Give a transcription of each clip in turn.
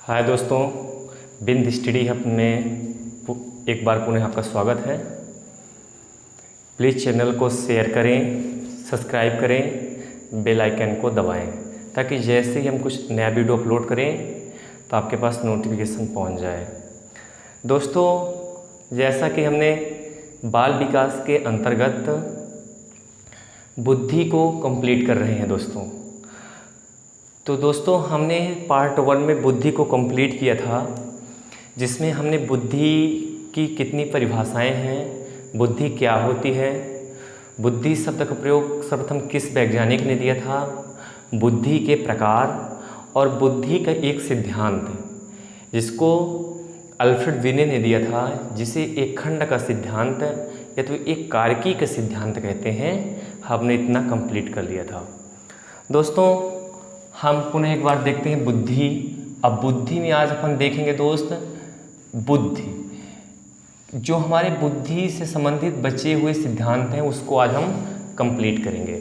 हाय दोस्तों, बिंद study hub में एक बार पुनः आपका स्वागत है। प्लीज़ चैनल को शेयर करें, सब्सक्राइब करें, बेल आइकन को दबाएं ताकि जैसे ही हम कुछ नया वीडियो अपलोड करें तो आपके पास नोटिफिकेशन पहुंच जाए। दोस्तों, जैसा कि हमने बाल विकास के अंतर्गत बुद्धि को कंप्लीट कर रहे हैं दोस्तों हमने पार्ट 1 में बुद्धि को कंप्लीट किया था, जिसमें हमने बुद्धि की कितनी परिभाषाएं हैं, बुद्धि क्या होती है, बुद्धि शब्द का प्रयोग सर्वप्रथम किस वैज्ञानिक ने दिया था, बुद्धि के प्रकार और बुद्धि का एक सिद्धांत जिसको अल्फ्रेड विने ने दिया था, जिसे एक खंड का सिद्धांत या तो एक कारकी का सिद्धांत कहते हैं। हमने इतना कंप्लीट कर लिया था। दोस्तों, हम पुनः एक बार देखते हैं बुद्धि। अब बुद्धि में आज अपन देखेंगे दोस्त, बुद्धि जो हमारे बुद्धि से संबंधित बचे हुए सिद्धांत हैं उसको आज हम कंप्लीट करेंगे।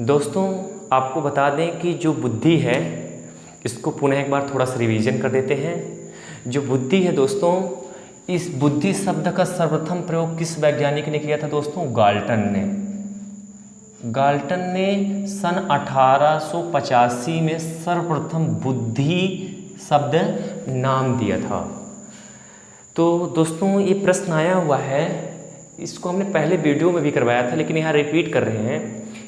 दोस्तों, आपको बता दें कि जो बुद्धि है इसको पुनः एक बार थोड़ा सा रिवीजन कर देते हैं। जो बुद्धि है दोस्तों, इस बुद्धि शब्द का सर्वप्रथम प्रयोग किस वैज्ञानिक ने किया था दोस्तों? गाल्टन ने सन 1885 में सर्वप्रथम बुद्धि शब्द नाम दिया था। तो दोस्तों, ये प्रश्न आया हुआ है, इसको हमने पहले वीडियो में भी करवाया था लेकिन यहाँ रिपीट कर रहे हैं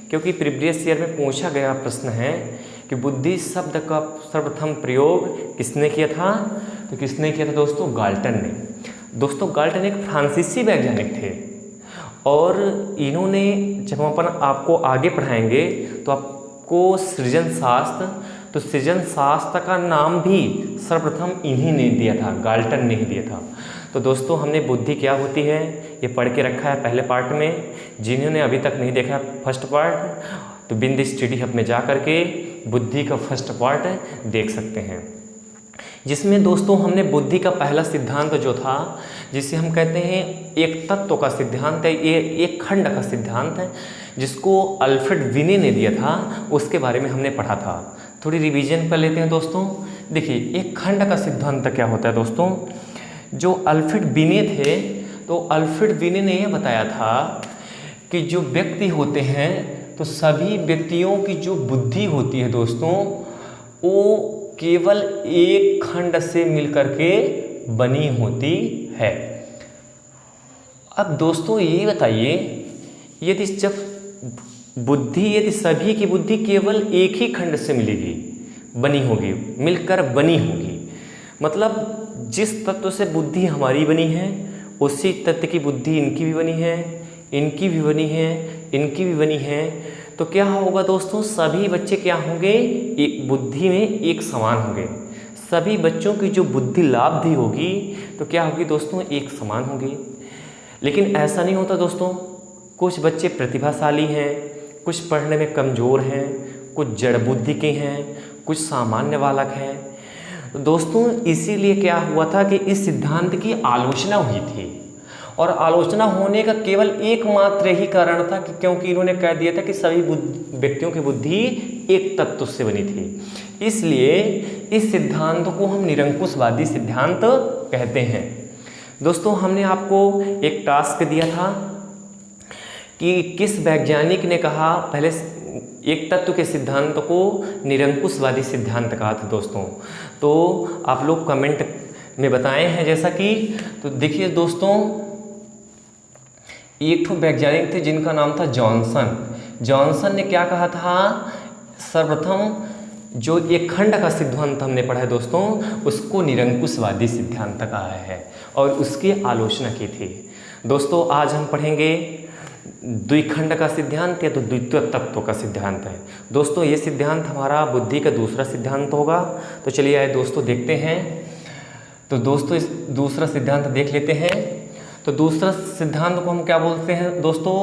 क्योंकि प्रीवियस ईयर में पूछा गया प्रश्न है कि बुद्धि शब्द का सर्वप्रथम प्रयोग किसने किया था? तो किसने किया था दोस्तों? गाल्टन ने। दोस्तों, गाल्टन एक फ्रांसीसी वैज्ञानिक थे और इन्होंने, जब हम अपन आपको आगे पढ़ाएंगे तो आपको सृजन शास्त्र का नाम भी सर्वप्रथम इन्हीं ने दिया था, गाल्टन ने ही दिया था। तो दोस्तों, हमने बुद्धि क्या होती है ये पढ़ के रखा है पहले पार्ट में। जिन्होंने अभी तक नहीं देखा फर्स्ट पार्ट तो बिंद स्टडी हब में जा कर के बुद्धि का फर्स्ट पार्ट देख सकते हैं, जिसमें दोस्तों हमने बुद्धि का पहला सिद्धांत जो था, जिसे हम कहते हैं एक तत्व का सिद्धांत है, ये एक खंड का सिद्धांत है, जिसको अल्फ्रेड विने ने दिया था, उसके बारे में हमने पढ़ा था। थोड़ी रिवीजन कर लेते हैं दोस्तों। देखिए, एक खंड का सिद्धांत क्या होता है दोस्तों? जो अल्फ्रेड विने थे, तो अल्फ्रेड विने ने यह बताया था कि जो व्यक्ति होते हैं तो सभी व्यक्तियों की जो बुद्धि होती है दोस्तों, वो केवल एक खंड से मिलकर के बनी होती है। अब दोस्तों ये बताइए, यदि सभी की बुद्धि केवल एक ही खंड से मिलेगी, बनी होगी, मिलकर बनी होगी, मतलब जिस तत्व से बुद्धि हमारी बनी है उसी तत्व की बुद्धि इनकी भी बनी है, इनकी भी बनी है, इनकी भी बनी है, तो क्या होगा दोस्तों? सभी बच्चे क्या होंगे? एक बुद्धि में एक समान होंगे। सभी बच्चों की जो बुद्धि लाब्धि होगी तो क्या होगी दोस्तों? एक समान होगी। लेकिन ऐसा नहीं होता दोस्तों। कुछ बच्चे प्रतिभाशाली हैं, कुछ पढ़ने में कमज़ोर हैं, कुछ जड़ बुद्धि के हैं, कुछ सामान्य बालक हैं। दोस्तों, इसीलिए क्या हुआ था कि इस सिद्धांत की आलोचना हुई थी, और आलोचना होने का केवल एकमात्र ही कारण था कि क्योंकि इन्होंने कह दिया था कि सभी व्यक्तियों की बुद्धि एक तत्व से बनी थी। इसलिए इस सिद्धांत को हम निरंकुशवादी सिद्धांत कहते हैं। दोस्तों, हमने आपको एक टास्क दिया था कि किस वैज्ञानिक ने कहा पहले एक तत्व के सिद्धांत को निरंकुशवादी सिद्धांत कहा था दोस्तों। तो आप लोग कमेंट में बताए हैं जैसा कि, तो देखिए दोस्तों, एक ठो वैज्ञानिक थे जिनका नाम था जॉनसन ने क्या कहा था? सर्वप्रथम जो एक खंड का सिद्धांत हमने पढ़ा है दोस्तों, उसको निरंकुशवादी सिद्धांत कहा है और उसकी आलोचना की थी। दोस्तों, आज हम पढ़ेंगे द्विखंड का सिद्धांत या तो द्वितीय तत्व का सिद्धांत है। दोस्तों, ये सिद्धांत हमारा बुद्धि का दूसरा सिद्धांत होगा। तो चलिए आइए दोस्तों देखते हैं। तो दोस्तों, इस दूसरा सिद्धांत देख लेते हैं। तो दूसरा सिद्धांत को हम क्या बोलते हैं दोस्तों?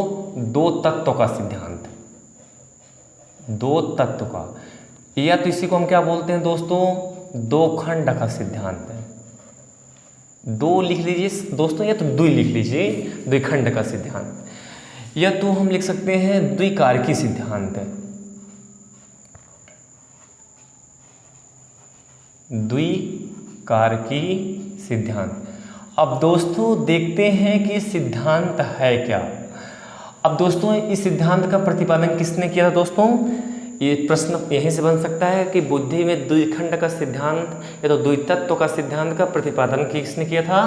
दो तत्व का सिद्धांत, दो तत्व का, या तो इसी को हम क्या बोलते हैं दोस्तों? दो खंड का सिद्धांत है। दो लिख लीजिए दोस्तों, या तो द्वि लिख लीजिए, द्विखंड का सिद्धांत, या तो हम लिख सकते हैं द्विकारकी सिद्धांत। द्विकारकी सिद्धांत। अब दोस्तों देखते हैं कि सिद्धांत है क्या। अब दोस्तों इस सिद्धांत का प्रतिपादन किसने किया था दोस्तों? ये प्रश्न यहीं से बन सकता है कि बुद्धि में द्विखंड का सिद्धांत या तो द्वितत्व का सिद्धांत का प्रतिपादन किसने किया था?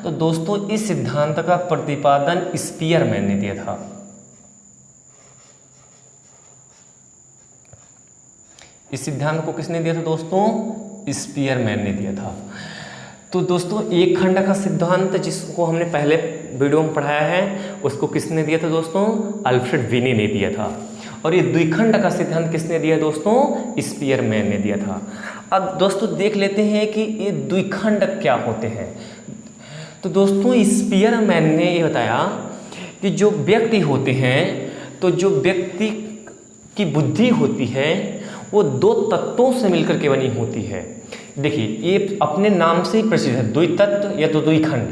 तो दोस्तों इस सिद्धांत का प्रतिपादन स्पीयरमैन ने दिया था। इस सिद्धांत को किसने दिया था दोस्तों? स्पीयरमैन ने दिया था। तो दोस्तों एक खंड का सिद्धांत जिसको हमने पहले वीडियो में पढ़ाया है उसको किसने दिया था दोस्तों? अल्फ्रेड विने ने दिया था। और ये द्विखंड का सिद्धांत किसने दिया दोस्तों? स्पीयरमैन ने दिया था। अब दोस्तों देख लेते हैं कि ये द्विखंड क्या होते हैं। तो दोस्तों स्पीयरमैन ने ये बताया कि जो व्यक्ति होते हैं, तो जो व्यक्ति की बुद्धि होती है वो दो तत्वों से मिलकर के बनी होती है। देखिए ये अपने नाम से ही प्रसिद्ध है, द्वितत्व या तो द्विखंड।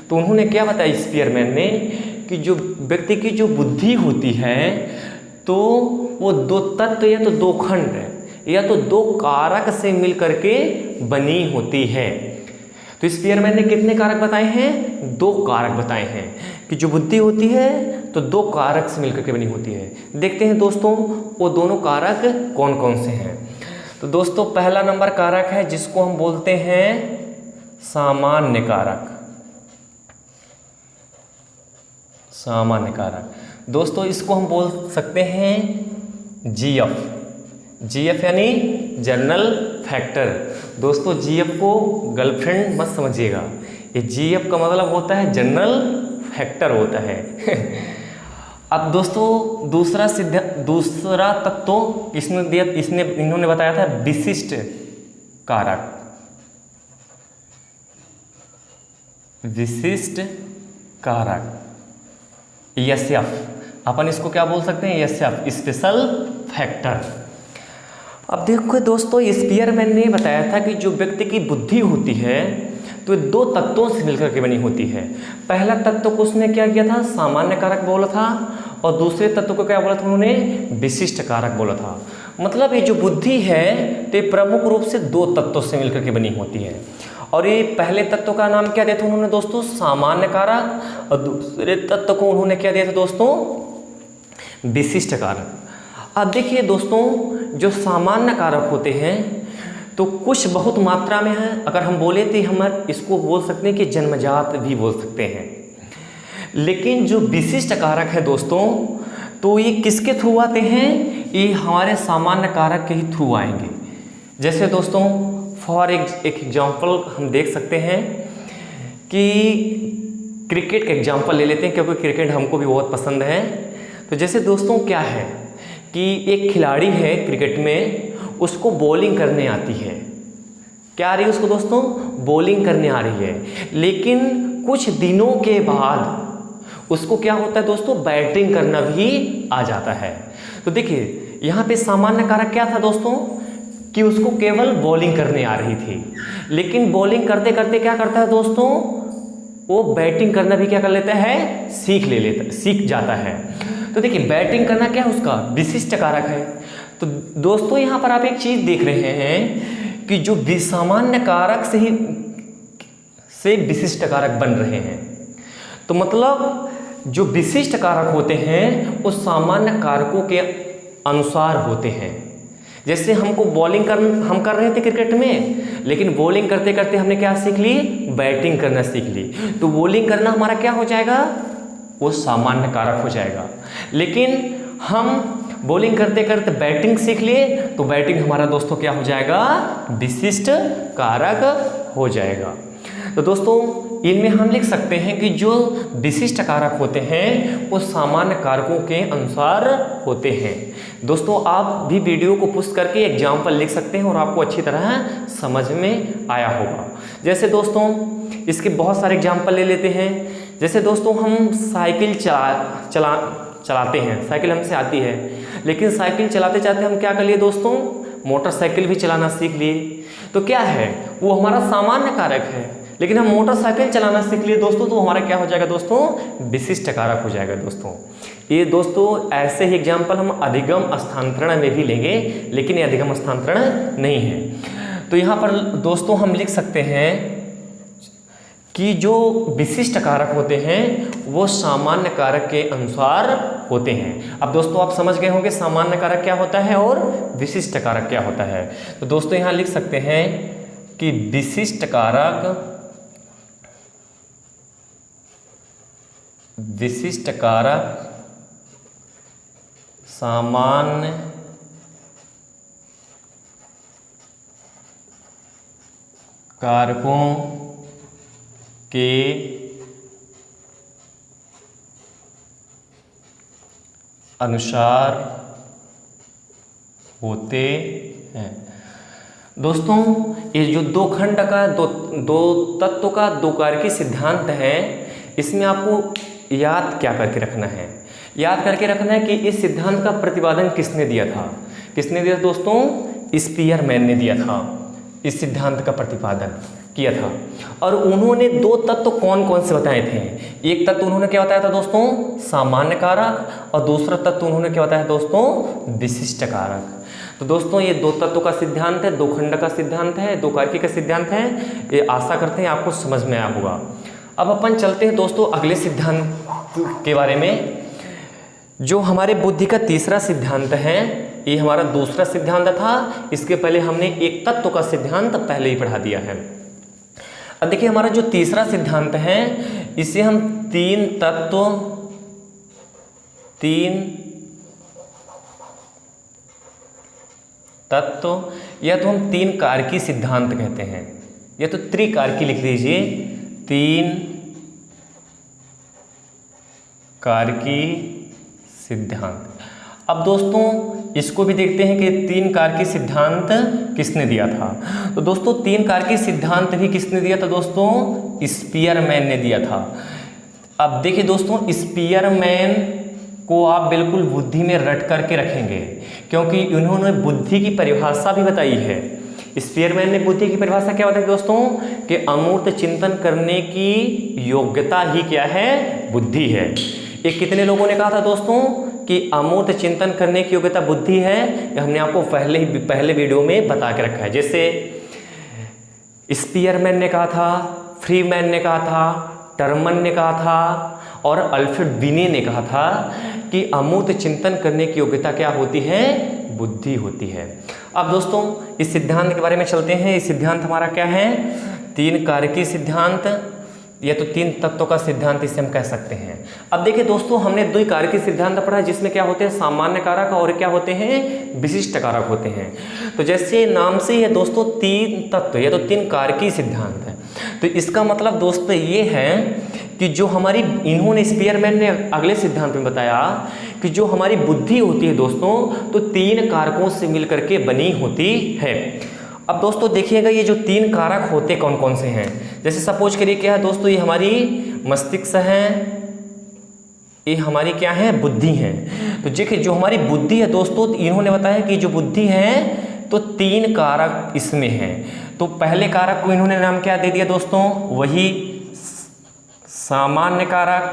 तो उन्होंने क्या बताया स्पीयरमैन ने कि जो व्यक्ति की जो बुद्धि होती है तो वो दो तत्व या तो दो खंड या तो दो कारक से मिलकर के बनी होती है। तो स्पीयरमैन ने कितने कारक बताए हैं? दो कारक बताए हैं कि जो बुद्धि होती है तो दो कारक से मिलकर के बनी होती है। देखते हैं दोस्तों वो दोनों कारक कौन कौन से हैं। तो दोस्तों पहला नंबर कारक है जिसको हम बोलते हैं सामान्य कारक। सामान्य कारक दोस्तों इसको हम बोल सकते हैं जीएफ यानी जनरल फैक्टर। दोस्तों जीएफ को गर्लफ्रेंड मत समझिएगा, ये जीएफ का मतलब होता है जनरल फैक्टर होता है। अब दोस्तों दूसरा तत्व किसने दिया? इन्होंने बताया था विशिष्ट कारक। विशिष्ट कारक एसएफ, अपन इसको क्या बोल सकते हैं? SF special factor. अब देखो दोस्तों स्पीयरमैन ने बताया था कि जो व्यक्ति की बुद्धि होती है तो दो तत्वों से मिलकर के बनी होती है। पहला तत्व को उसने क्या किया था? सामान्य कारक बोला था। और दूसरे तत्व को क्या बोला था उन्होंने? विशिष्ट कारक बोला था। मतलब ये जो बुद्धि है तो ये प्रमुख रूप से दो तत्वों से मिलकर के बनी होती है। और ये पहले तत्व का नाम क्या दिया था उन्होंने दोस्तों? सामान्य कारक। और दूसरे तत्व को उन्होंने क्या दिया था दोस्तों? विशिष्ट कारक। अब देखिए दोस्तों जो सामान्य कारक होते हैं तो कुछ बहुत मात्रा में है। अगर हम बोले तो हम इसको बोल सकते हैं कि जन्मजात भी बोल सकते हैं। लेकिन जो विशिष्ट कारक है दोस्तों तो ये किसके थ्रू आते हैं? ये हमारे सामान्य कारक के ही थ्रू आएंगे। जैसे दोस्तों फॉर एक एग्जाम्पल हम देख सकते हैं कि क्रिकेट का एग्जाम्पल ले लेते हैं क्योंकि क्रिकेट हमको भी बहुत पसंद है। तो जैसे दोस्तों क्या है कि एक खिलाड़ी है क्रिकेट में, उसको बॉलिंग करने आती है। क्या आ रही है उसको दोस्तों? बॉलिंग करने आ रही है। लेकिन कुछ दिनों के बाद उसको क्या होता है दोस्तों? बैटिंग करना भी आ जाता है। तो देखिए यहाँ पे सामान्य कारक क्या था दोस्तों कि उसको केवल बॉलिंग करने आ रही थी। लेकिन बॉलिंग करते करते क्या करता है दोस्तों? वो बैटिंग करना भी क्या कर लेता है? सीख जाता है। तो देखिए बैटिंग करना क्या है उसका? विशिष्ट कारक है। तो दोस्तों यहाँ पर आप एक चीज देख रहे हैं कि जो सामान्य कारक से विशिष्ट कारक बन रहे हैं। तो मतलब जो विशिष्ट कारक होते हैं वो सामान्य कारकों के अनुसार होते हैं। जैसे हमको बॉलिंग हम कर रहे थे क्रिकेट में, लेकिन बॉलिंग करते करते हमने क्या सीख ली? बैटिंग करना सीख ली। तो बॉलिंग करना हमारा क्या हो जाएगा? वो सामान्य कारक हो जाएगा। लेकिन हम बॉलिंग करते करते बैटिंग सीख लिए तो बैटिंग हमारा दोस्तों क्या हो जाएगा? विशिष्ट कारक हो जाएगा। तो दोस्तों इनमें हम लिख सकते हैं कि जो विशिष्ट कारक होते हैं वो सामान्य कारकों के अनुसार होते हैं। दोस्तों आप भी वीडियो को पुश करके एग्जाम्पल लिख सकते हैं और आपको अच्छी तरह समझ में आया होगा। जैसे दोस्तों इसके बहुत सारे एग्जाम्पल ले लेते हैं। जैसे दोस्तों हम साइकिल चलाते हैं, साइकिल हमसे आती है, लेकिन साइकिल चलाते चलाते हम क्या कर लिए दोस्तों? मोटरसाइकिल भी चलाना सीख लिए। तो क्या है? वो हमारा सामान्य कारक है। लेकिन हम मोटरसाइकिल चलाना सीख लिए दोस्तों तो हमारा क्या हो जाएगा दोस्तों? विशिष्ट कारक हो जाएगा दोस्तों। ये दोस्तों ऐसे ही एग्जाम्पल हम अधिगम स्थानांतरण में भी लेंगे, लेकिन ये अधिगम स्थानांतरण नहीं है। तो यहाँ पर दोस्तों हम लिख सकते हैं कि जो विशिष्ट कारक होते हैं वो सामान्य कारक के अनुसार होते हैं। अब दोस्तों आप समझ गए होंगे सामान्य कारक क्या होता है और विशिष्ट कारक क्या होता है। तो दोस्तों यहाँ लिख सकते हैं कि विशिष्ट कारक सामान्य कारकों के अनुसार होते हैं। दोस्तों ये जो दो खंड का दो तत्व का दो कारकी सिद्धांत है, इसमें आपको याद क्या करके रखना है, याद करके रखना है कि इस सिद्धांत का प्रतिपादन किसने दिया था। किसने दिया दोस्तों? स्पीयरमैन ने दिया था, इस सिद्धांत का प्रतिपादन किया था। और उन्होंने दो तत्व कौन कौन से बताए थे? एक तत्व उन्होंने क्या बताया था दोस्तों? सामान्य कारक, और दूसरा तत्व उन्होंने क्या बताया दोस्तों? विशिष्ट कारक। तो दोस्तों ये दो तत्व का सिद्धांत है, दो खंड का सिद्धांत है, दो कारकी का सिद्धांत है। ये आशा करते हैं आपको समझ में आया होगा। अब अपन चलते हैं दोस्तों अगले सिद्धांत के बारे में, जो हमारे बुद्धि का तीसरा सिद्धांत है। ये हमारा दूसरा सिद्धांत था, इसके पहले हमने एक तत्व का सिद्धांत पहले ही पढ़ा दिया है। अब देखिए हमारा जो तीसरा सिद्धांत है, इसे हम तीन तत्व या तो हम तीन कारकी सिद्धांत कहते हैं, या तो त्रिकारकी लिख लीजिए, तीन कारकी सिद्धांत। अब दोस्तों इसको भी देखते हैं कि तीन कारकी सिद्धांत किसने दिया था। तो दोस्तों तीन कारकी सिद्धांत भी किसने दिया था दोस्तों? स्पीयरमैन ने दिया था। अब देखिए दोस्तों स्पीयरमैन को आप बिल्कुल बुद्धि में रट करके रखेंगे, क्योंकि उन्होंने बुद्धि की परिभाषा भी बताई है। स्पीयरमैन ने बुद्धि की परिभाषा क्या बताई दोस्तों? कि अमूर्त चिंतन करने की योग्यता ही क्या है? बुद्धि है। ये कितने लोगों ने कहा था दोस्तों कि अमूर्त चिंतन करने की योग्यता बुद्धि है? ये हमने आपको पहले वीडियो में बता के रखा है। जैसे स्पीयरमैन ने कहा था, फ्रीमैन ने कहा था, टर्मन ने कहा था और अल्फ्रेड बिने ने कहा था कि अमूर्त चिंतन करने की योग्यता क्या होती है? बुद्धि होती है। अब दोस्तों इस सिद्धांत के बारे में चलते हैं। इस सिद्धांत हमारा क्या है? तीन कारकी सिद्धांत या तो तीन तत्वों का सिद्धांत इसे हम कह सकते हैं। अब देखिए दोस्तों हमने दो कारकी सिद्धांत पढ़ा, जिसमें क्या होते हैं? सामान्य कारक और क्या होते हैं? विशिष्ट कारक होते हैं। तो जैसे नाम से ही है दोस्तों तीन तत्व या तो तीन कारकी सिद्धांत है, तो इसका मतलब दोस्तों ये है कि जो हमारी, इन्होंने स्पीयरमैन ने अगले सिद्धांत में बताया कि जो हमारी बुद्धि होती है दोस्तों, तो तीन कारकों से मिलकर के बनी होती है। अब दोस्तों देखिएगा ये जो तीन कारक होते कौन कौन से हैं। जैसे सपोज करिए क्या है दोस्तों, ये हमारी मस्तिष्क है, ये हमारी क्या है? बुद्धि है। तो देखिए जो हमारी बुद्धि है दोस्तों, इन्होंने बताया कि जो बुद्धि है तो तीन कारक इसमें हैं। तो पहले कारक को इन्होंने नाम क्या दे दिया दोस्तों? वही सामान्य कारक।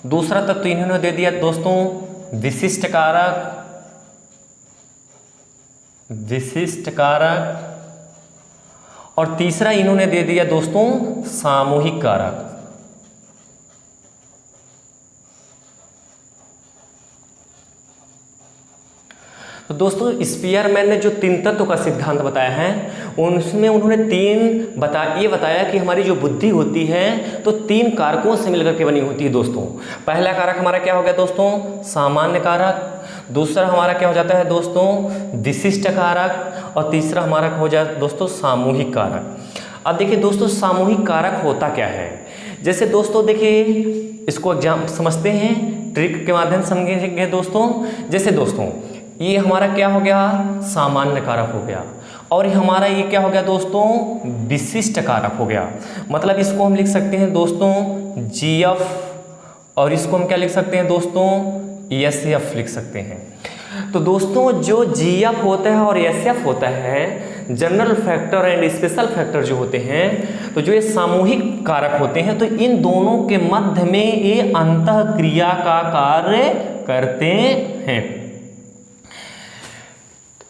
दूसरा तत्व इन्होंने दे दिया दोस्तों विशिष्ट कारक, और तीसरा इन्होंने दे दिया दोस्तों सामूहिक कारक। तो दोस्तों स्पीयरमैन ने जो तीन तत्व का सिद्धांत बताया है, उनमें उन्होंने ये बताया कि हमारी जो बुद्धि होती है तो तीन कारकों से मिलकर के बनी होती है दोस्तों। पहला कारक हमारा क्या हो गया दोस्तों? सामान्य कारक। दूसरा हमारा क्या हो जाता है दोस्तों? विशिष्ट कारक। और तीसरा हमारा हो जाता है दोस्तों सामूहिक कारक। अब देखिए दोस्तों सामूहिक कारक होता क्या है। जैसे दोस्तों देखिए इसको एग्जाम समझते हैं, ट्रिक के माध्यम से समझेंगे दोस्तों। जैसे दोस्तों ये हमारा क्या हो गया? सामान्य कारक हो गया, और हमारा ये क्या हो गया दोस्तों? विशिष्ट कारक हो गया। मतलब इसको हम लिख सकते हैं दोस्तों GF, और इसको हम क्या लिख सकते हैं दोस्तों? SF लिख सकते हैं। तो दोस्तों जो GF होता है और SF होता है, general factor and special factor जो होते हैं, तो जो ये सामूहिक कारक होते हैं, तो इन दोनों के मध्य में ये अंतःक्रिया का कार्य करते हैं।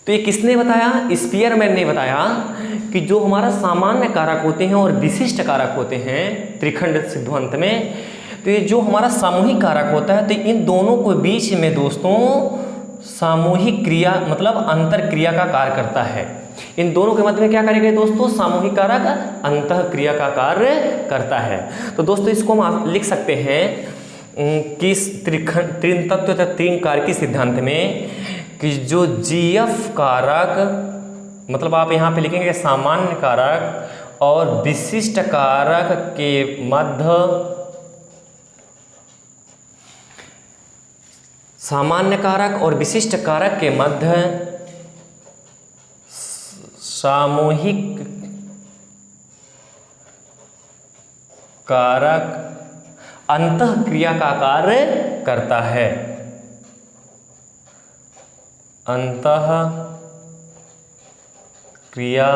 तो ये किसने बताया? स्पीयरमैन ने बताया कि जो हमारा सामान्य कारक होते हैं और विशिष्ट कारक होते हैं त्रिखंड सिद्धांत में, तो ये जो हमारा सामूहिक कारक होता है, तो इन दोनों के बीच में दोस्तों सामूहिक क्रिया मतलब अंतर क्रिया का कार्य करता है। इन दोनों के मध्य में क्या करेगा दोस्तों? सामूहिक कारक अंतः क्रिया का कार्य करता है। तो दोस्तों इसको हम लिख सकते हैं कि त्रिन तत्व तथा तीन कारकी सिद्धांत में कि जो जीएफ कारक मतलब आप यहाँ पे लिखेंगे सामान्य कारक और विशिष्ट कारक के मध्य, सामान्य कारक और विशिष्ट कारक के मध्य सामूहिक कारक अंतः क्रिया का कार्य करता है। अंतः क्रिया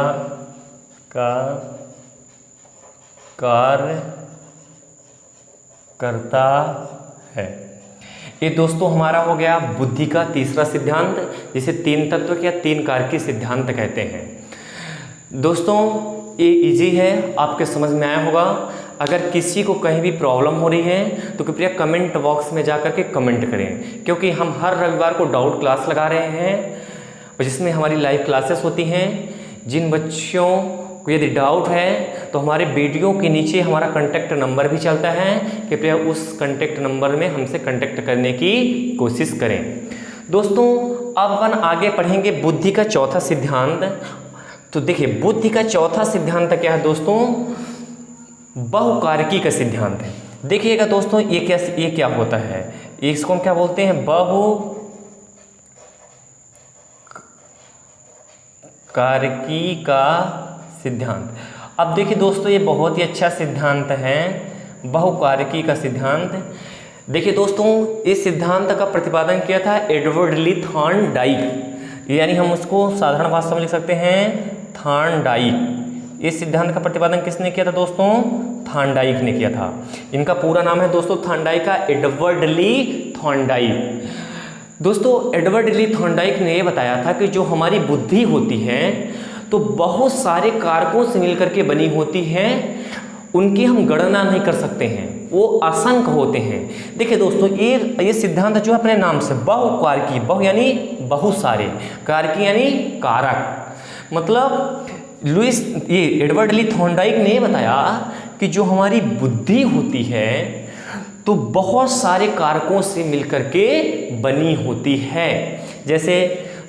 का कार्य करता है। ये दोस्तों हमारा हो गया बुद्धि का तीसरा सिद्धांत, जिसे तीन तत्व या तीन कारकी सिद्धांत कहते हैं। दोस्तों ये इजी है, आपके समझ में आया होगा। अगर किसी को कहीं भी प्रॉब्लम हो रही है तो कृपया कमेंट बॉक्स में जा कर के कमेंट करें, क्योंकि हम हर रविवार को डाउट क्लास लगा रहे हैं जिसमें हमारी लाइव क्लासेस होती हैं। जिन बच्चों को यदि डाउट है तो हमारे वीडियो के नीचे हमारा कॉन्टैक्ट नंबर भी चलता है, कृपया उस कॉन्टैक्ट नंबर में हमसे कॉन्टैक्ट करने की कोशिश करें। दोस्तों अब अपन आगे पढ़ेंगे बुद्धि का चौथा सिद्धांत। तो देखिए बुद्धि का चौथा सिद्धांत क्या है दोस्तों? बहुकारकी का सिद्धांत है। देखिएगा दोस्तों ये क्या होता है, इसको हम क्या बोलते हैं? बहुकारकी का सिद्धांत। अब देखिए दोस्तों ये बहुत ही अच्छा सिद्धांत है, बहुकारकी का सिद्धांत। देखिए दोस्तों इस सिद्धांत का प्रतिपादन किया था एडवर्ड ली थॉर्नडाइक, यानी हम उसको साधारण भाषा में लिख सकते हैं थॉर्नडाइक। इस सिद्धांत का प्रतिपादन किसने किया था दोस्तों? थॉर्नडाइक ने किया था। इनका पूरा नाम है दोस्तों थॉर्नडाइक का एडवर्ड ली थॉर्नडाइक। दोस्तों एडवर्ड ली थॉर्नडाइक ने बताया था कि जो हमारी बुद्धि होती है तो बहुत सारे कारकों से मिलकर के बनी होती है, उनकी हम गणना नहीं कर सकते हैं, वो असंख्य होते हैं। देखिए दोस्तों ये सिद्धांत जो है अपने नाम से बहुकारकी, बहु यानी बहुत सारे, कारकी यानी कारक, मतलब ये एडवर्ड ली थॉर्नडाइक ने बताया कि जो हमारी बुद्धि होती है तो बहुत सारे कारकों से मिलकर के बनी होती है। जैसे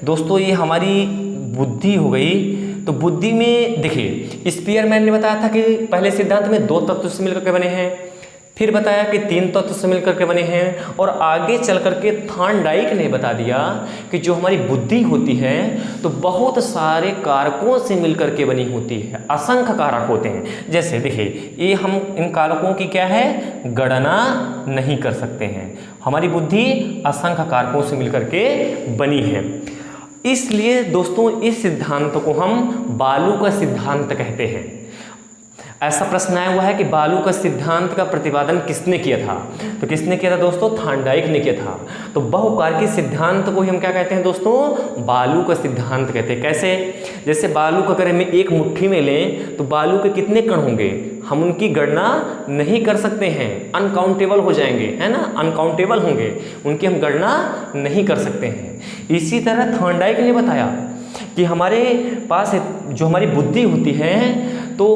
दोस्तों ये हमारी बुद्धि हो गई, तो बुद्धि में देखिए स्पीयरमैन ने बताया था कि पहले सिद्धांत में दो तत्व से मिलकर के बने हैं, फिर बताया कि तीन तत्व से मिलकर के बने हैं, और आगे चल करके थॉर्नडाइक ने बता दिया कि जो हमारी बुद्धि होती है तो बहुत सारे कारकों से मिलकर के बनी होती है, असंख्य कारक होते हैं। जैसे देखिए ये हम इन कारकों की क्या है? गणना नहीं कर सकते हैं। हमारी बुद्धि असंख्य कारकों से मिलकर के बनी है। इसलिए दोस्तों इस सिद्धांत को हम बालू का सिद्धांत कहते हैं। ऐसा प्रश्न आया हुआ है कि बालू का सिद्धांत का प्रतिपादन किसने किया था? तो किसने किया था दोस्तों? थॉर्नडाइक ने किया था। तो बहुकारकी सिद्धांत को ही हम क्या कहते हैं दोस्तों? बालू का सिद्धांत कहते हैं। कैसे? जैसे बालू को अगर हम एक मुट्ठी में लें तो बालू के कितने कण होंगे? हम उनकी गणना नहीं कर सकते हैं, अनकाउंटेबल हो जाएंगे, है ना, अनकाउंटेबल होंगे, उनकी हम गणना नहीं कर सकते हैं। इसी तरह थॉर्नडाइक ने बताया कि हमारे पास जो हमारी बुद्धि होती है तो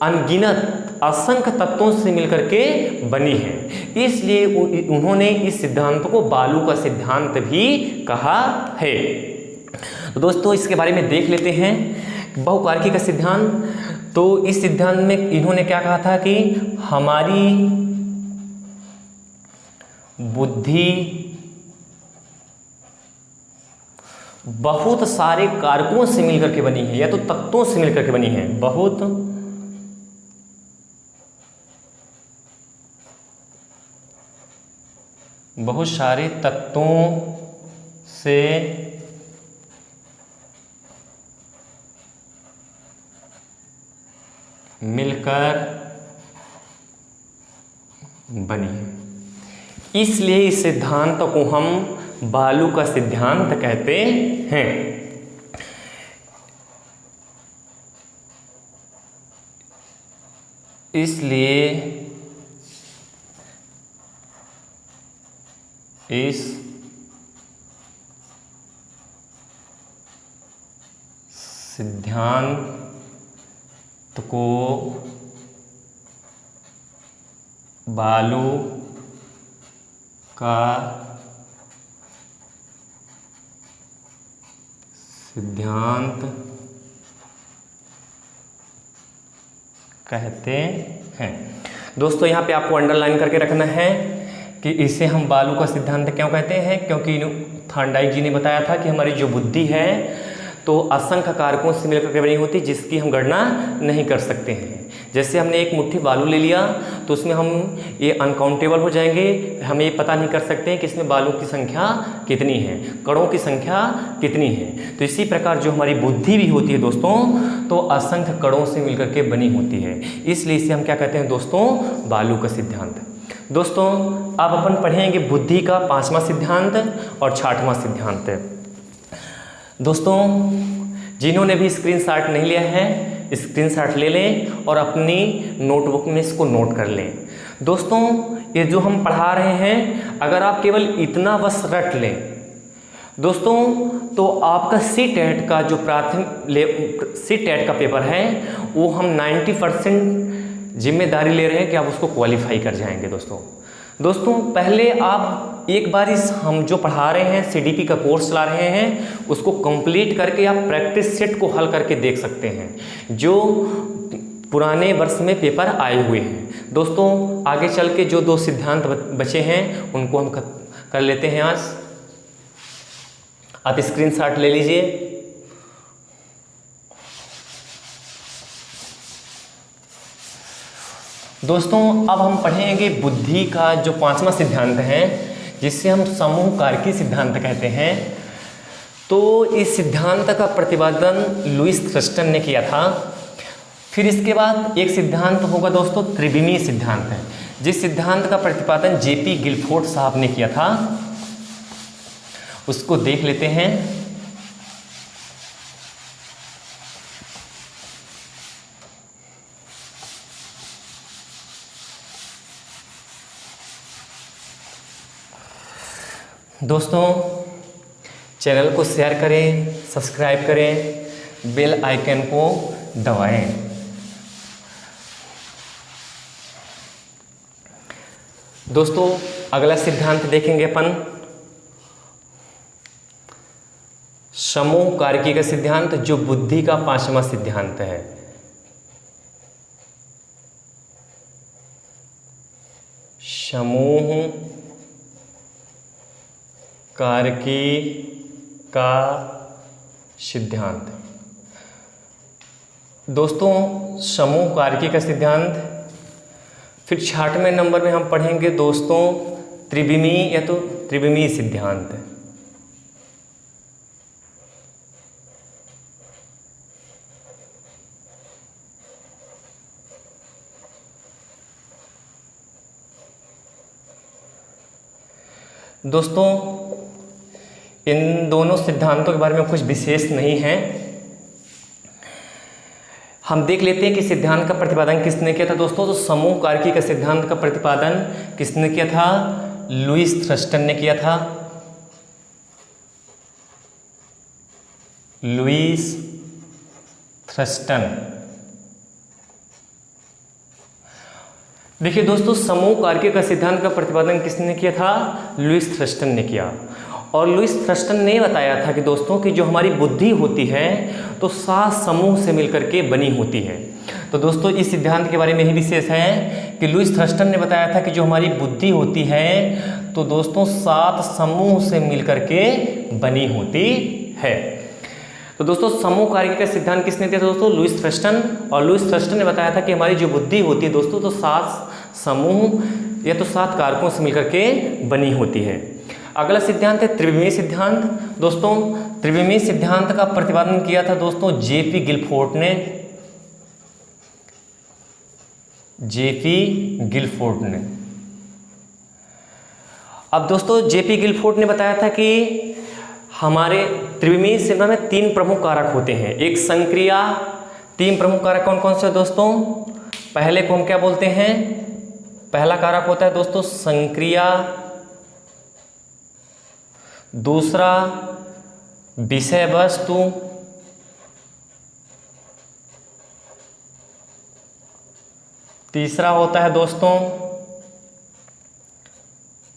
अनगिनत असंख्य तत्वों से मिलकर के बनी है, इसलिए उन्होंने इस सिद्धांत को बालू का सिद्धांत भी कहा है। तो दोस्तों इसके बारे में देख लेते हैं बहुकारकी का सिद्धांत। तो इस सिद्धांत में इन्होंने क्या कहा था कि हमारी बुद्धि बहुत सारे कारकों से मिलकर के बनी है, या तो तत्वों से मिलकर के बनी है, बहुत सारे तत्वों से मिलकर बनी है। इसलिए इस सिद्धांत को हम बालू का सिद्धांत कहते हैं। इसलिए इस सिद्धांत को बालू का सिद्धांत कहते हैं। दोस्तों यहाँ पे आपको अंडरलाइन करके रखना है कि इसे हम बालू का सिद्धांत क्यों कहते हैं, क्योंकि थॉर्नडाइक जी ने बताया था कि हमारी जो बुद्धि है तो असंख्य कारकों से मिलकर के बनी होती, जिसकी हम गणना नहीं कर सकते हैं। जैसे हमने एक मुट्ठी बालू ले लिया तो उसमें हम ये अनकाउंटेबल हो जाएंगे, हम ये पता नहीं कर सकते हैं कि इसमें बालू की संख्या कितनी है, कणों की संख्या कितनी है। तो इसी प्रकार जो हमारी बुद्धि भी होती है दोस्तों, तो असंख्य कणों से मिलकर के बनी होती है, इसलिए इसे हम क्या कहते हैं दोस्तों, बालू का सिद्धांत। दोस्तों अब अपन पढ़ेंगे बुद्धि का 5वां सिद्धांत और 6वां सिद्धांत। दोस्तों जिन्होंने भी स्क्रीनशॉट नहीं लिया है, स्क्रीनशॉट ले लें और अपनी नोटबुक में इसको नोट कर लें। दोस्तों ये जो हम पढ़ा रहे हैं, अगर आप केवल इतना बस रट लें दोस्तों, तो आपका सीटेट का जो सीटेट का पेपर है वो हम 90% जिम्मेदारी ले रहे हैं कि आप उसको क्वालिफाई कर जाएंगे। दोस्तों पहले आप एक बार इस हम जो पढ़ा रहे हैं सीडीपी का कोर्स चला रहे हैं, उसको कंप्लीट करके आप प्रैक्टिस सेट को हल करके देख सकते हैं जो पुराने वर्ष में पेपर आए हुए हैं। दोस्तों आगे चल के जो 2 सिद्धांत बचे हैं उनको हम कर लेते हैं आज। आप स्क्रीनशॉट ले लीजिए। दोस्तों अब हम पढ़ेंगे बुद्धि का जो 5वां सिद्धांत है, जिससे हम समूह कारकी सिद्धांत कहते हैं। तो इस सिद्धांत का प्रतिपादन लुईस थ्रस्टन ने किया था। फिर इसके बाद एक सिद्धांत होगा दोस्तों त्रिविमीय सिद्धांत है, जिस सिद्धांत का प्रतिपादन जेपी गिलफोर्ड साहब ने किया था, उसको देख लेते हैं। दोस्तों चैनल को शेयर करें, सब्सक्राइब करें, बेल आइकन को दबाएं। दोस्तों अगला सिद्धांत देखेंगे अपन समूह कारकी का सिद्धांत, जो बुद्धि का 5वां सिद्धांत है। समूह कारकी का सिद्धांत। दोस्तों समूह कारकी का सिद्धांत। फिर 6वें नंबर में हम पढ़ेंगे दोस्तों त्रिविमीय या तो त्रिविमीय सिद्धांत। दोस्तों इन दोनों सिद्धांतों के बारे में कुछ विशेष नहीं है, हम देख लेते हैं कि सिद्धांत का प्रतिपादन किसने किया था। दोस्तों तो समूह कारकी का सिद्धांत का प्रतिपादन किसने किया था, लुईस थ्रस्टन ने किया था। Lewis Thurston. देखिए दोस्तों समूह कारकी का सिद्धांत का प्रतिपादन किसने किया था, लुईस थ्रस्टन ने किया। और लुईस थ्रस्टन ने बताया था कि दोस्तों कि जो हमारी बुद्धि होती है तो 7 समूह से मिलकर के बनी होती है। तो दोस्तों इस सिद्धांत के बारे में ही विशेष है कि लुईस थ्रस्टन ने बताया था कि जो हमारी बुद्धि होती है तो दोस्तों 7 समूह से मिलकर के बनी होती है। तो दोस्तों समूह कारकी का सिद्धांत किसने दिया था दोस्तों, लुईस थ्रस्टन। और लुईस थ्रस्टन ने बताया था कि हमारी जो बुद्धि होती है दोस्तों तो 7 समूह या तो 7 कारकों से मिलकर के बनी होती है। अगला सिद्धांत है त्रिविमीय सिद्धांत। दोस्तों त्रिविमीय सिद्धांत का प्रतिपादन किया था दोस्तों जेपी गिलफोर्ड ने। जेपी गिलफोर्ड ने। अब दोस्तों जेपी गिलफोर्ड ने बताया था कि हमारे त्रिविमीय सिद्धांत में 3 प्रमुख कारक होते हैं। एक संक्रिया, 3 प्रमुख कारक कौन कौन से दोस्तों, पहले को हम क्या बोलते हैं, पहला कारक होता है दोस्तों संक्रिया, दूसरा विषय वस्तु, तीसरा होता है दोस्तों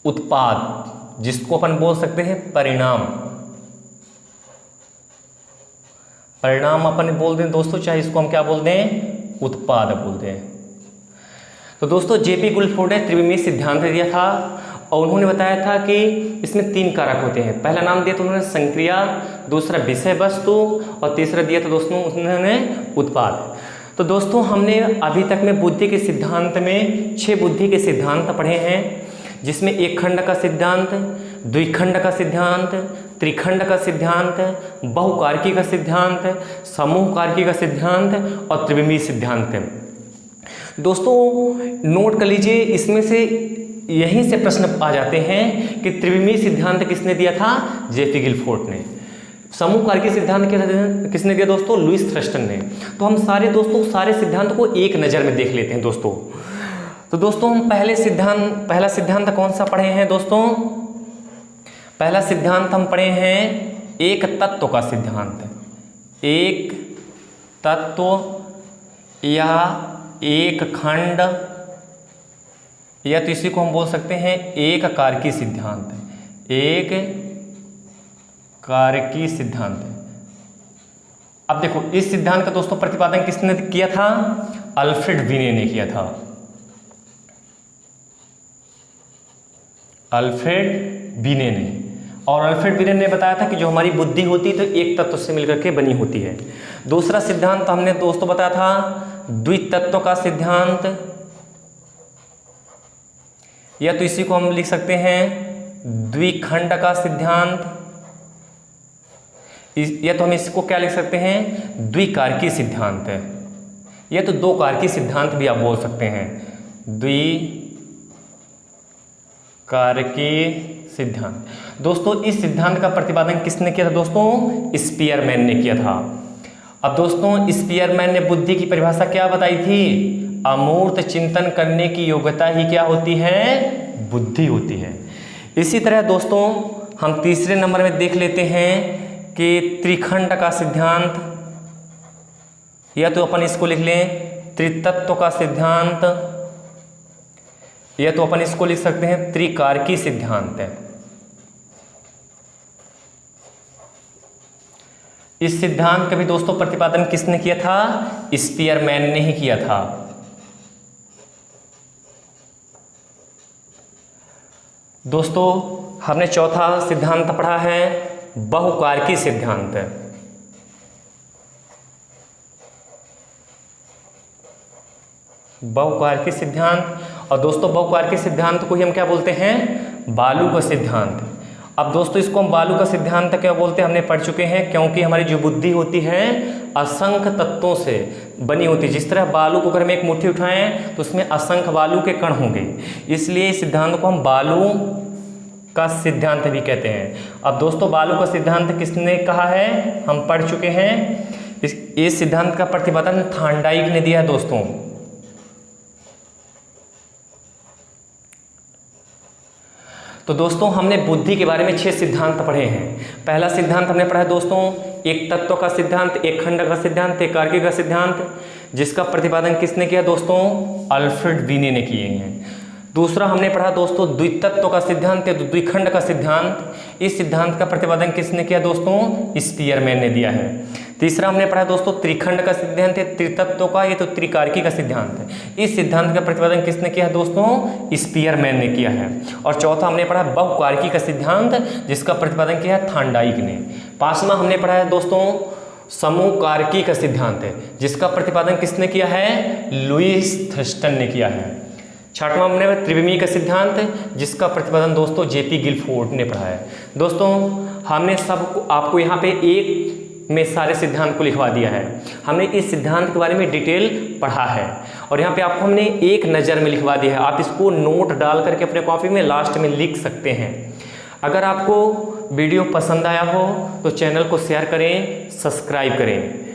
उत्पाद, जिसको अपन बोल सकते हैं परिणाम। परिणाम अपन बोल दें दोस्तों, चाहे इसको हम क्या बोल दें, उत्पाद बोल दें। तो दोस्तों जेपी गुल्फोर्ड ने त्रिविमीय सिद्धांत दिया था और उन्होंने बताया था कि इसमें 3 कारक होते हैं। पहला नाम दिया था उन्होंने संक्रिया, दूसरा विषय वस्तु और तीसरा दिया था दोस्तों उन्होंने उत्पाद। तो दोस्तों हमने अभी तक में बुद्धि के सिद्धांत में 6 बुद्धि के सिद्धांत पढ़े हैं, जिसमें एक खंड का सिद्धांत, द्विखंड का सिद्धांत, त्रिखंड का सिद्धांत, बहुकारकी का सिद्धांत, समूह कारकी का सिद्धांत और त्रिविमीय सिद्धांत। दोस्तों नोट कर लीजिए, इसमें से यहीं से प्रश्न आ जाते हैं कि त्रिविमीय सिद्धांत किसने दिया था, जेपी गिल्फोर्ड ने। समूह कारकी सिद्धांत किसने दिया दोस्तों, लुईस थ्रस्टन ने। तो हम सारे सिद्धांत को एक नज़र में देख लेते हैं दोस्तों। तो दोस्तों हम पहला सिद्धांत कौन सा पढ़े हैं दोस्तों, पहला सिद्धांत हम पढ़े हैं एक तत्व का सिद्धांत। एक तत्व या एक खंड, या तो इसी को हम बोल सकते हैं एक कारकी सिद्धांत, एक कारकी सिद्धांत। अब देखो इस सिद्धांत का दोस्तों प्रतिपादन किसने किया था, अल्फ्रेड बीने ने किया था। अल्फ्रेड बीने ने, और अल्फ्रेड बीने ने बताया था कि जो हमारी बुद्धि होती है तो एक तत्व से मिलकर के बनी होती है। दूसरा सिद्धांत हमने दोस्तों बताया था द्वितत्व का सिद्धांत, या तो इसी को हम लिख सकते हैं द्विखंड का सिद्धांत, या तो हम इसको क्या लिख सकते हैं, द्विकारकी सिद्धांत, या तो 2 कारकी सिद्धांत भी आप बोल सकते हैं, द्विकारकी सिद्धांत। दोस्तों इस सिद्धांत का प्रतिपादन किसने किया था दोस्तों, स्पीयरमैन ने किया था। अब दोस्तों स्पीयरमैन ने बुद्धि की परिभाषा क्या बताई थी, अमूर्त चिंतन करने की योग्यता ही क्या होती है, बुद्धि होती है। इसी तरह दोस्तों हम तीसरे नंबर में देख लेते हैं कि त्रिखंड का सिद्धांत, या तो अपन इसको लिख लें त्रितत्व का सिद्धांत, या तो अपन इसको लिख सकते हैं त्रिकारकी सिद्धांत। इस सिद्धांत का भी दोस्तों प्रतिपादन किसने किया था, स्पीयरमैन ने ही किया था। दोस्तों हमने चौथा सिद्धांत पढ़ा है बहुकारकी सिद्धांत। बहुकारकी सिद्धांत, और दोस्तों बहुकारकी सिद्धांत को ही हम क्या बोलते हैं, बालू का सिद्धांत। अब दोस्तों इसको हम बालू का सिद्धांत क्या बोलते हैं, हमने पढ़ चुके हैं, क्योंकि हमारी जो बुद्धि होती है असंख्य तत्वों से बनी होती है। जिस तरह बालू को अगर हम एक मुट्ठी उठाएं तो उसमें असंख्य बालू के कण होंगे, इसलिए इस सिद्धांत को हम बालू का सिद्धांत भी कहते हैं। अब दोस्तों बालू का सिद्धांत किसने कहा है, हम पढ़ चुके हैं। इस सिद्धांत का प्रतिपादन थार्नडाइक ने दिया है दोस्तों। तो दोस्तों हमने बुद्धि के बारे में 6 सिद्धांत पढ़े हैं। पहला सिद्धांत हमने पढ़ा है दोस्तों एक तत्व का सिद्धांत, एक खंड का सिद्धांत, एक कारकी का सिद्धांत, जिसका प्रतिपादन किसने किया दोस्तों, अल्फ्रेड बीने ने किए हैं। दूसरा हमने पढ़ा दोस्तों द्वितत्व का सिद्धांत या द्विखंड का सिद्धांत। इस सिद्धांत का प्रतिपादन किसने किया दोस्तों, स्पीयरमैन ने दिया है। तीसरा हमने पढ़ा दोस्तों त्रिखंड का सिद्धांत है त्रितत्व का, ये तो त्रिकारकी का सिद्धांत है। इस सिद्धांत का प्रतिपादन किसने किया है दोस्तों, स्पीयरमैन ने किया है। और चौथा हमने पढ़ा बहुकारकी का सिद्धांत, जिसका प्रतिपादन किया है थार्नडाइक ने। पांचवा हमने पढ़ा है दोस्तों समूह कारकी का सिद्धांत है, जिसका प्रतिपादन किसने किया है, लुईस थ्रस्टन ने किया है। छठवां हमने त्रिविमीय का सिद्धांत, जिसका प्रतिपादन दोस्तों जेपी गिल्फोर्ड ने पढ़ा है। दोस्तों हमने सब आपको यहाँ पे एक में सारे सिद्धांत को लिखवा दिया है। हमने इस सिद्धांत के बारे में डिटेल पढ़ा है और यहाँ पे आपको हमने एक नज़र में लिखवा दिया है। आप इसको नोट डाल करके अपने कॉपी में लास्ट में लिख सकते हैं। अगर आपको वीडियो पसंद आया हो तो चैनल को शेयर करें, सब्सक्राइब करें।